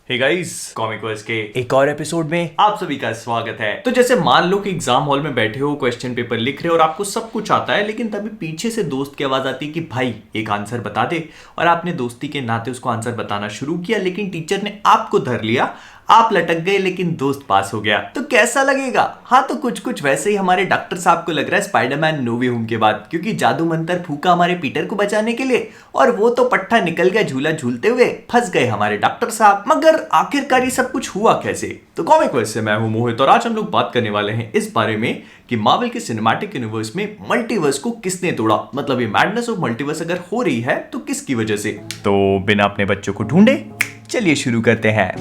Hey guys, comic verse के एक और एपिसोड में आप सभी का स्वागत है। तो जैसे मान लो कि एग्जाम हॉल में बैठे हो, क्वेश्चन पेपर लिख रहे हो और आपको सब कुछ आता है, लेकिन तभी पीछे से दोस्त की आवाज आती है कि भाई एक आंसर बता दे, और आपने दोस्ती के नाते उसको आंसर बताना शुरू किया, लेकिन टीचर ने आपको धर लिया, आप लटक गए लेकिन दोस्त पास हो गया। तो कैसा लगेगा? हाँ, तो कुछ कुछ वैसे ही हमारे डॉक्टर साहब को लग रहा है स्पाइडरमैन नो वे होम के बाद, क्योंकि जादू मंत्र फूका हमारे पीटर को बचाने के लिए और वो तो पट्टा निकल गया झूला झूलते हुए, फंस गए हमारे डॉक्टर साहब। मगर आखिरकार ये सब कुछ हुआ कैसे? तो कॉमिक वर्स से मैं हूं मोहित और आज हम लोग बात करने वाले हैं इस बारे में कि मार्वल के सिनेमैटिक यूनिवर्स में मल्टीवर्स को किसने तोड़ा। मतलब ये मैडनेस ऑफ मल्टीवर्स अगर हो रही है तो किसकी वजह से। तो बिना अपने बच्चों को ढूंढे चलिए शुरू करते हैं।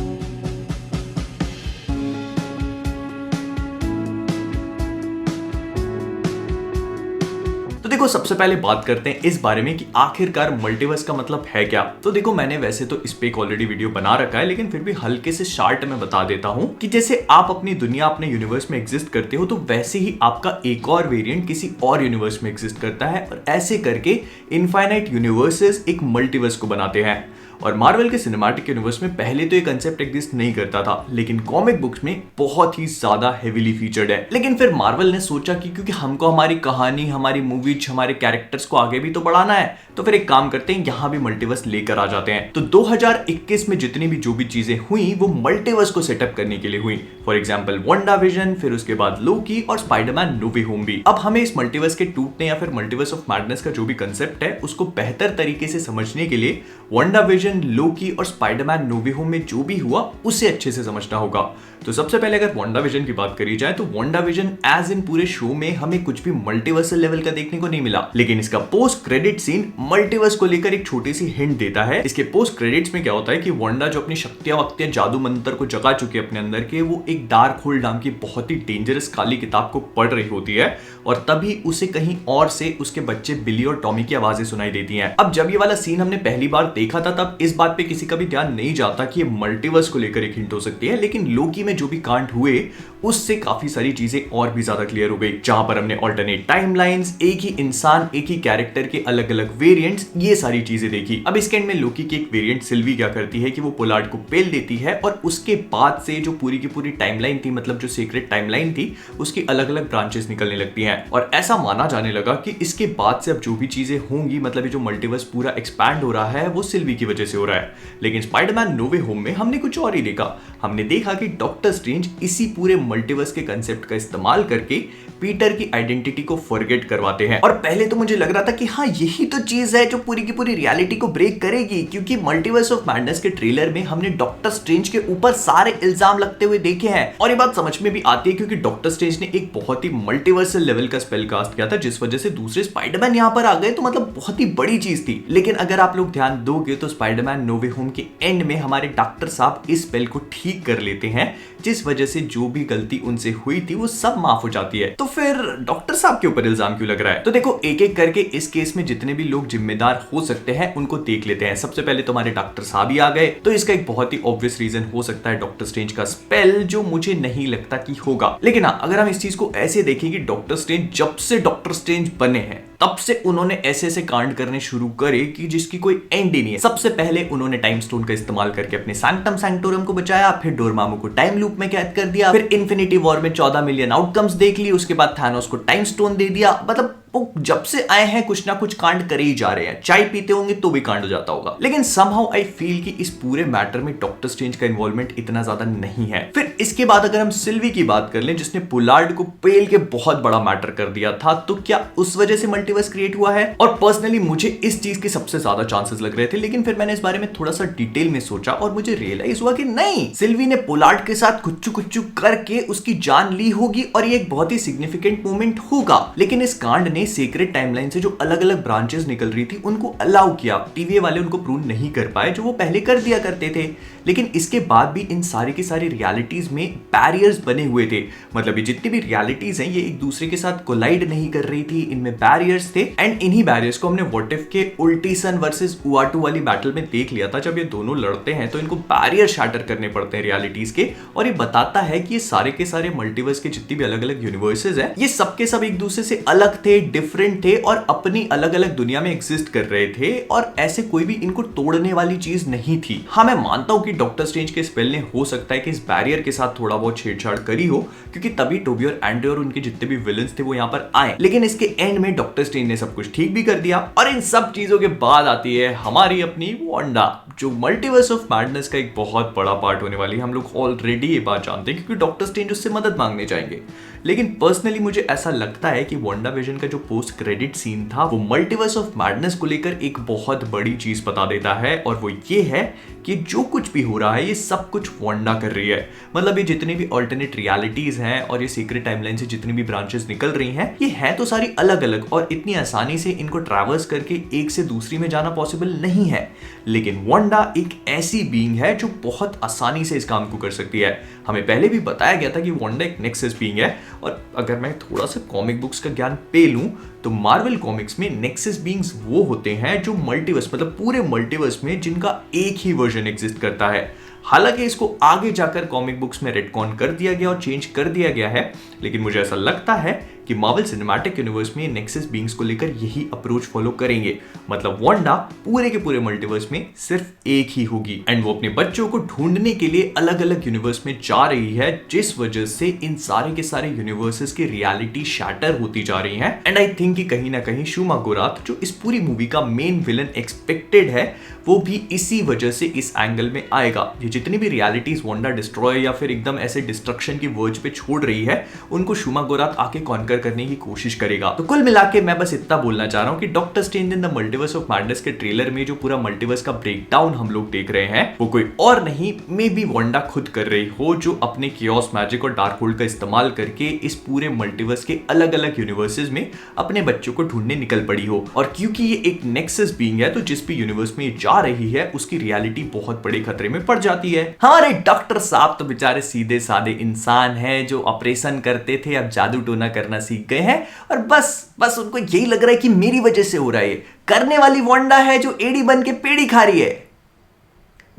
तो देखो, सबसे पहले बात करते हैं इस बारे में कि आखिरकार मल्टीवर्स का मतलब है क्या। तो देखो, मैंने वैसे तो इस पे एक ऑलरेडी वीडियो बना रखा है, लेकिन फिर भी हल्के से शार्ट में बता देता हूं कि जैसे आप अपनी दुनिया अपने यूनिवर्स में एग्जिस्ट करते हो, तो वैसे ही आपका एक और वेरिएंट किसी और यूनिवर्स में एग्जिस्ट करता है, और ऐसे करके इनफाइनाइट यूनिवर्सेस एक मल्टीवर्स को बनाते हैं। और मार्वल के सिनेमैटिक यूनिवर्स में पहले तो ये कंसेप्ट एग्जिस्ट नहीं करता था, लेकिन कॉमिक बुक्स में बहुत ही ज्यादा हेवीली फीचर्ड है। लेकिन फिर मार्वल ने सोचा कि क्योंकि हमको हमारी कहानी, हमारी मूवीज, हमारे कैरेक्टर्स को आगे भी तो बढ़ाना है, तो फिर एक काम करते हैं, यहां भी मल्टीवर्स लेकर आ जाते हैं। तो 2021 में जितनी भी जो भी चीजें हुई वो मल्टीवर्स को सेटअप करने के लिए हुई। फॉर एग्जाम्पल WandaVision, फिर उसके बाद लोकी और स्पाइडरमैन नो वे होम भी। अब हमें इस मल्टीवर्स के टूटने या फिर मल्टीवर्स ऑफ मैडनेस का जो भी कंसेप्ट है उसको बेहतर तरीके से समझने के लिए WandaVision, लोकी और स्पाइडरमैन नो वे होम में जो भी हुआ उसे अच्छे से समझना होगा। तो सबसे पहले अगर WandaVision की बात करी जाए तो WandaVision एज इन पूरे शो में हमें कुछ भी मल्टीवर्सल लेवल का देखने को नहीं मिला, लेकिन इसका पोस्ट क्रेडिट सीन मल्टीवर्स को लेकर एक छोटी सी हिंट देता है। इसके पोस्ट क्रेडिट्स में क्या होता है कि वांडा जो अपनी शक्तियां वक्तियां जादू मंत्र को जगा चुकी है अपने अंदर के, वो एक डार्क होल नाम की बहुत ही डेंजरस काली किताब को पढ़ रही होती है, और तभी उसे कहीं और से उसके बच्चे बिली और टॉमी की आवाजें सुनाई देती हैं। अब जब ये वाला सीन हमने पहली बार देखा था तब इस बात पे किसी का भी ध्यान नहीं जाता कि ये मल्टीवर्स को लेकर एक हिंट हो सकती है, लेकिन लोकी में जो भी कांड हुए उससे काफी सारी चीजें और भी ज्यादा क्लियर हो गई, जहां पर हमने ऑल्टरनेट टाइमलाइंस, एक ही इंसान, एक ही कैरेक्टर के अलग अलग वेरिएंट्स, ये सारी चीजें देखी। अब इसके एंड में लोकी की एक वेरिएंट सिल्वी क्या करती है कि वो पोलार्ड को पेल देती है, और उसके बाद से जो पूरी की पूरी टाइमलाइन थी, मतलब जो सीक्रेट टाइमलाइन थी, उसकी अलग अलग ब्रांचेस निकलने लगती हैं। और ऐसा माना जाने लगा कि इसके बाद से अब जो भी चीजें होंगी, मतलब ये जो मल्टीवर्स पूरा एक्सपैंड हो रहा है वो सिल्वी की वजह से हो रहा है। लेकिन स्पाइडरमैन नो वे होम में हमने कुछ और ही देखा। हमने देखा कि डॉक्टर स्ट्रेंज इसी पूरे मल्टीवर्स के कंसेप्ट का इस्तेमाल करके पीटर की आइडेंटिटी को फॉरगेट करवाते हैं। और पहले तो मुझे लग रहा था कि हाँ, यही तो चीज है जो पूरी की पूरी रियलिटी को ब्रेक करेगी, क्योंकि मल्टीवर्स ऑफ मैडनेस के ट्रेलर में हमने डॉक्टर स्ट्रेंज के ऊपर सारे इल्जाम लगते हुए देखे हैं। और ये बात समझ में भी आती है क्योंकि डॉक्टर स्ट्रेंज ने एक बहुत ही मल्टीवर्सल लेवल का स्पेल कास्ट किया था, जिस वजह से दूसरे स्पाइडरमैन यहां पर आ गए, तो मतलब बहुत ही बड़ी चीज थी। लेकिन अगर आप लोग ध्यान दोगे तो स्पाइडरमैन नो वे होम के एंड में हमारे डॉक्टर साहब इस स्पेल को ठीक कर लेते हैं, जिस वजह से जो भी गलती उनसे हुई थी वो सब माफ हो जाती है। तो फिर डॉक्टर साहब के ऊपर इल्जाम क्यों लग रहा है? तो देखो, एक एक करके इस केस में जितने भी लोग जिम्मेदार हो सकते हैं उनको देख लेते हैं। सबसे पहले तो हमारे डॉक्टर साहब ही आ गए, तो इसका एक बहुत ही ऑब्वियस रीजन हो सकता है डॉक्टर स्ट्रेंज का स्पेल, जो मुझे नहीं लगता कि होगा। लेकिन हाँ, अगर हम इस चीज को ऐसे देखें कि डॉक्टर स्ट्रेंज जब से डॉक्टर स्ट्रेंज बने हैं तब से उन्होंने ऐसे ऐसे कांड करने शुरू करे कि जिसकी कोई एंड ही नहीं है। सबसे पहले उन्होंने टाइम स्टोन का इस्तेमाल करके अपने सैंक्टम सैंक्टोरम को बचाया, फिर डोरमामू को टाइम लूप में कैद कर दिया, फिर इन्फिनिटी वॉर में 14 मिलियन आउटकम्स देख ली, उसके बाद थानोस को टाइम स्टोन दे दिया। मतलब वो जब से आए हैं कुछ ना कुछ कांड करे ही जा रहे हैं। चाय पीते होंगे तो भी कांड हो जाता होगा। लेकिन समहाउ आई फील कि इस पूरे मैटर में डॉक्टर स्ट्रेंज का इन्वॉल्वमेंट इतना ज्यादा नहीं है। फिर इसके बाद अगर हम सिल्वी की बात कर लें, जिसने पोलार्ड को पेल के बहुत बड़ा मैटर कर दिया था, तो क्या उस वजह से मल्टीवर्स क्रिएट हुआ है? और पर्सनली मुझे इस चीज के सबसे ज्यादा चांसेस लग रहे थे, लेकिन फिर मैंने इस बारे में थोड़ा सा डिटेल में सोचा और मुझे रियलाइज हुआ कि नहीं, सिल्वी ने पोलार्ड के साथ कुछ कुछ करके उसकी जान ली होगी और ये एक बहुत ही सिग्निफिकेंट मोमेंट होगा। लेकिन इस कांड ने सीक्रेट टाइमलाइन से जो अलग अलग ब्रांचेस निकल रही थी उनको अलाउ किया। टीवीए वाले उनको प्रूव नहीं कर पाए, जो वो पहले कर दिया करते थे। लेकिन इसके बाद भी इन सारी की सारी रियलिटीज में बैरियर्स बने हुए थे। मतलब ये जितनी भी रियलिटीज हैं ये एक दूसरे के साथ कोलाइड नहीं कर रही थी, इनमें बैरियर्स थे। एंड इन्हीं बैरियर्स को हमने व्हाट इफ के उल्टीसन वर्सेस उआटू वाली बैटल में देख लिया था। जब ये दोनों लड़ते हैं तो इनको बैरियर शैटर करने पड़ते हैं रियलिटीज के, और ये बताता है कि ये सारे के सारे मल्टीवर्स के जितनी भी अलग अलग यूनिवर्सेस हैं ये सबके सब एक दूसरे से अलग थे, डिफरेंट थे और अपनी अलग अलग दुनिया में एग्जिस्ट कर रहे थे और ऐसे कोई भी इनको तोड़ने वाली चीज नहीं थी। हाँ, मैं मानता हूं कि डॉक्टर स्ट्रेंज के स्पेल ने हो सकता है कि इस बैरियर के साथ थोड़ा बहुत छेड़छाड़ करी हो, क्योंकि तभी टोबी और एंड्रयू और उनके जितने भी विलन्स थे वो यहाँ पर आए। लेकिन इसके एंड में डॉक्टर स्ट्रेंज ने सब कुछ ठीक भी कर दिया। और इन सब चीजों के बाद आती है हमारी अपनी वांडा, जो मल्टीवर्स ऑफ मैडनेस का एक बहुत बड़ा पार्ट होने वाली है। हम लोग ऑलरेडी ये बात जानते हैं क्योंकि डॉक्टर स्ट्रेंज उससे मदद मांगने जाएंगे। लेकिन पर्सनली मुझे ऐसा लगता है कि वांडा विजन का जो पोस्ट क्रेडिट सीन था वो मल्टीवर्स ऑफ मैडनेस को लेकर एक बहुत बड़ी चीज बता देता है, और वो ये है कि जो कुछ भी हो रहा है ये सब कुछ वांडा कर रही है। मतलब ये जितनी भी अल्टरनेट रियलिटीज हैं और ये सीक्रेट टाइमलाइन से जितनी भी ब्रांचेस निकल रही हैं, ये हैं तो सारी अलग अलग, और इतनी आसानी से इनको ट्रैवर्स करके एक से दूसरी में जाना पॉसिबल नहीं है। लेकिन वांडा एक ऐसी बीइंग है जो बहुत आसानी से इस काम को कर सकती है। हमें पहले भी बताया गया था कि वांडा एक नेक्सस बीइंग है, और अगर मैं थोड़ा सा कॉमिक बुक्स का ज्ञान पे लूं तो मार्वल कॉमिक्स में नेक्सस बीइंग्स वो होते हैं जो मल्टीवर्स, मतलब पूरे मल्टीवर्स में जिनका एक ही वर्जन एग्जिस्ट करता है। हालांकि इसको आगे जाकर कॉमिक बुक्स में रेडकॉन कर दिया गया और चेंज कर दिया गया है, लेकिन मुझे ऐसा लगता है कि मार्वल सिनेमैटिक यूनिवर्स में नेक्सस बीइंग्स को लेकर यही अप्रोच फॉलो करेंगे। मतलब वांडा पूरे के पूरे मल्टीवर्स में सिर्फ एक ही होगी, एंड वो अपने बच्चों को ढूंढने के लिए अलग अलग यूनिवर्स में जा रही है, जिस वजह से इन सारे के सारे यूनिवर्सेस की रियलिटी शैटर होती जा रही है। एंड आई थिंक कि कहीं ना कहीं शूमा गोराथ, जो इस पूरी मूवी का मेन विलन एक्सपेक्टेड है, वो भी इसी वजह से इस एंगल में आएगा। ये जितनी भी रियलिटीज वांडा डिस्ट्रॉय या फिर एकदम ऐसे डिस्ट्रक्शन की वर्ज पे छोड़ रही है, उनको शूमा गोराथ आके कॉन्कर करने की कोशिश करेगा। तो कुल मिला के मैं बस इतना बोलना चाह रहा हूं कि doctor strange in the multiverse of madness के ट्रेलर में जो पूरा मल्टीवर्स का ब्रेकडाउन हम लोग देख रहे हैं, वो कोई और नहीं, मे बी वांडा खुद कर रही हो, जो अपने कियोस मैजिक और डार्क होल्ड का इस्तेमाल करके इस पूरे मल्टीवर्स के अलग अलग यूनिवर्सेस में अपने बच्चों को ढूंढने निकल पड़ी हो। और क्योंकि ये एक नेक्सस बीइंग है, तो जिस भी यूनिवर्स में ये जा रही है उसकी रियलिटी बहुत बड़े खतरे में पड़ जाती है। हमारे डॉक्टर साहब तो बेचारे सीधे साधे इंसान हैं जो ऑपरेशन करते थे, अब जादू टोना करना सीख गए हैं, और बस उनको यही लग रहा है कि मेरी वजह से हो रहा है। करने वाली वांडा है जो एड़ी बन के पेड़ी खा रही है।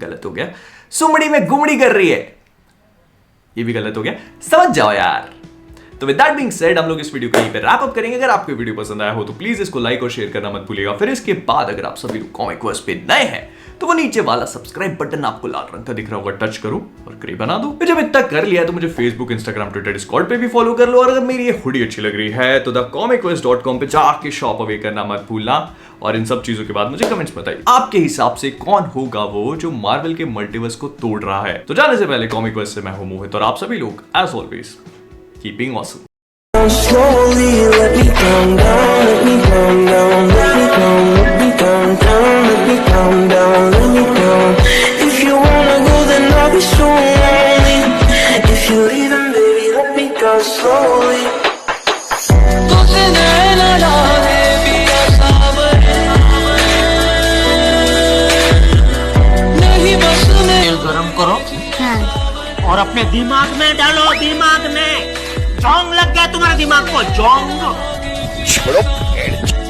गलत हो गया। सुमड़ी में गुमड़ी कर रही है, ये भी गलत हो गया, समझ जाओ यार। तो विद दैट बीइंग सेड, हम लोग इस वीडियो को यहीं पे रैप अप करेंगे। अगर आपको वीडियो पसंद आया हो तो प्लीज इसको लाइक और शेयर करना मत भूलिएगा। फिर इसके बाद अगर आप सभी लोग कॉमिक वर्स पे नए हैं तो वो नीचे वाला सब्सक्राइब बटन आपको लाल रंग का दिख रहा होगा, टच करो और ग्रे बना दो। जब इतना कर लिया है तो मुझे फेसबुक, इंस्टाग्राम, ट्विटर, डिस्कॉर्ड पे भी फॉलो कर लो। और अगर मेरी ये हुडी अच्छी लग रही है तो thecomicverse.com पे जाके शॉप अवे करना मत भूलना। और इन सब चीजों के बाद मुझे कमेंट्स बताइए आपके हिसाब से कौन होगा वो जो मार्वल के मल्टीवर्स को तोड़ रहा है। तो जाने से पहले कॉमिक वर्स से मैं हूं मोहित, और आप सभी लोग as always keeping awesome. Slowly let me calm down, let me calm down, let me calm down, let me calm down, let me calm. If you wanna go then I'll be so lonely. If you're leaving baby let me go slowly. तुझे नैना डाले पिया सावरे, नहीं बस में गरम करो और अपने दिमाग में डालो, दिमाग में जोंग लग गया तुम्हारे दिमाग को, जोंग छोड़ो।